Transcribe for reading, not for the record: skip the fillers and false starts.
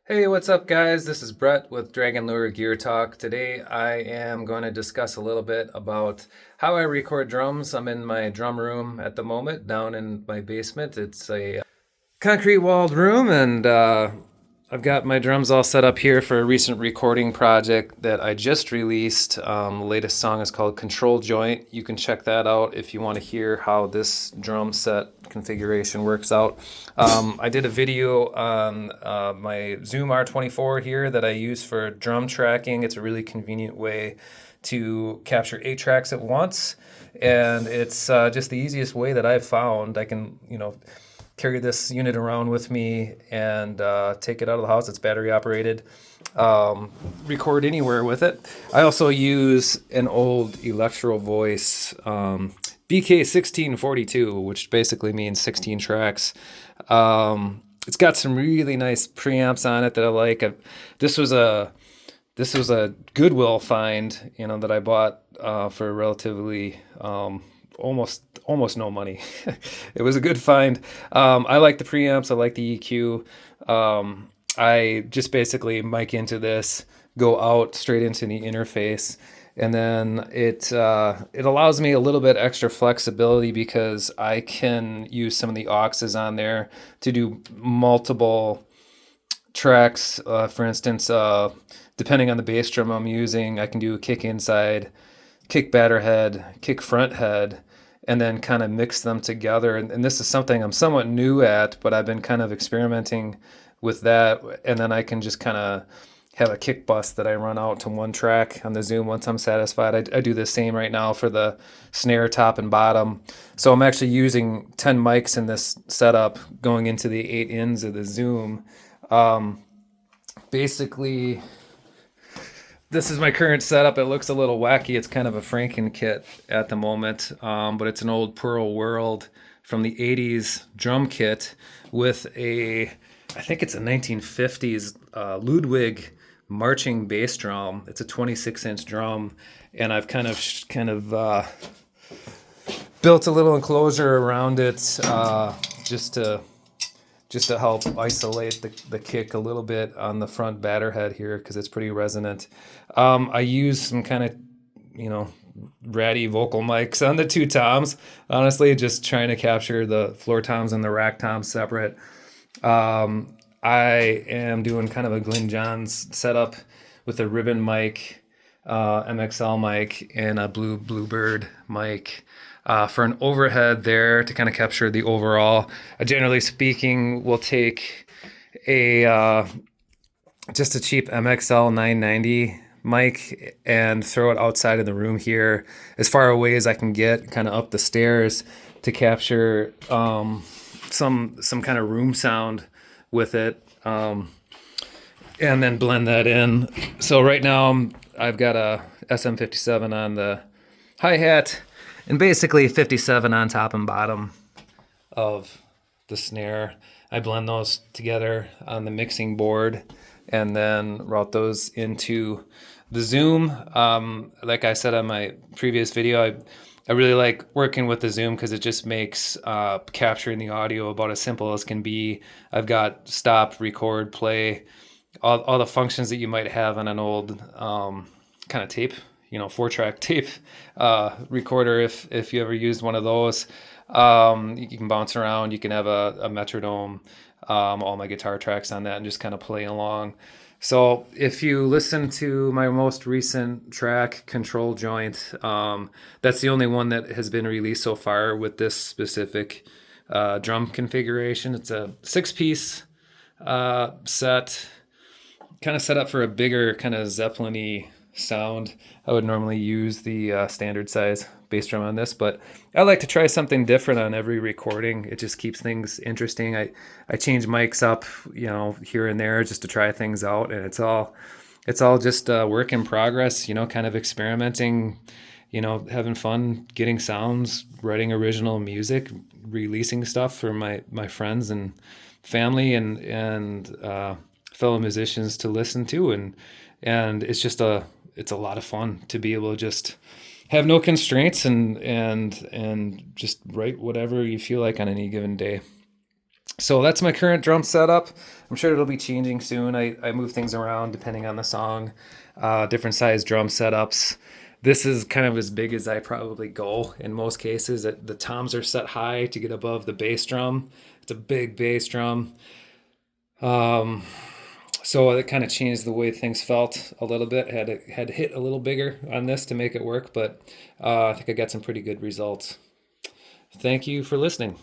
Hey, what's up, guys? This is Brett with Dragon Lure Gear Talk. Today, I am going to discuss a little bit about how I record drums. I'm in my drum room at the moment, down in my basement. It's a concrete walled room, and I've got my drums all set up here for a recent recording project that I just released. The latest song is called Control Joint. You can check that out if you want to hear how this drum set configuration works out. I did a video on my Zoom R24 here that I use for drum tracking. It's a really convenient way to capture 8 tracks at once, and it's just the easiest way that I've found. I can, carry this unit around with me and take it out of the house. It's battery operated. Record anywhere with it. I also use an old Electro Voice BK1642, which basically means 16 tracks. It's got some really nice preamps on it that I like. This was a Goodwill find, that I bought for relatively almost no money. It was a good find. I like the preamps. I like the EQ. I just basically mic into this, go out straight into the interface, and then it allows me a little bit extra flexibility because I can use some of the auxes on there to do multiple tracks. For instance, depending on the bass drum I'm using, I can do a kick inside, kick batter head, kick front head, and then kind of mix them together. And this is something I'm somewhat new at, but I've been kind of experimenting with that. And then I can just kind of have a kick bus that I run out to one track on the Zoom once I'm satisfied. I do the same right now for the snare top and bottom. So I'm actually using 10 mics in this setup going into the 8 ins of the Zoom. Basically, this is my current setup. It looks a little wacky. It's kind of a Franken kit at the moment, but it's an old Pearl World from the 80s drum kit with I think it's a 1950s Ludwig marching bass drum. It's a 26-inch drum, and I've kind of built a little enclosure around it just to help isolate the kick a little bit on the front batter head here because it's pretty resonant. I use some kind of, ratty vocal mics on the two toms. Honestly, just trying to capture the floor toms and the rack toms separate. I am doing kind of a Glyn Johns setup with a ribbon mic, MXL mic, and a Bluebird mic. For an overhead there to kind of capture the overall. Generally speaking, we'll take just a cheap MXL 990 mic and throw it outside of the room here as far away as I can get, kind of up the stairs to capture some kind of room sound with it, and then blend that in. So right now I've got a SM57 on the hi-hat and basically 57 on top and bottom of the snare. I blend those together on the mixing board and then route those into the Zoom. Like I said on my previous video, I really like working with the Zoom because it just makes capturing the audio about as simple as can be. I've got stop, record, play, all the functions that you might have on an old kind of tape, 4-track tape recorder. If you ever used one of those, you can bounce around. You can have a metronome, all my guitar tracks on that, and just kind of play along. So if you listen to my most recent track, Control Joint, that's the only one that has been released so far with this specific drum configuration. It's a 6-piece set, kind of set up for a bigger kind of Zeppelin-y sound. I would normally use the standard size bass drum on this, but I like to try something different on every recording. It just keeps things interesting. I change mics up, here and there just to try things out, and it's all just work in progress, kind of experimenting, having fun, getting sounds, writing original music, releasing stuff for my friends and family and fellow musicians to listen to, and it's a lot of fun to be able to just have no constraints and just write whatever you feel like on any given day. So that's my current drum setup. I'm sure it'll be changing soon. I move things around depending on the song, different size drum setups. This is kind of as big as I probably go in most cases. The toms are set high to get above the bass drum. It's a big bass drum. Um, so it kind of changed the way things felt a little bit. Had to hit a little bigger on this to make it work, but I think I got some pretty good results. Thank you for listening.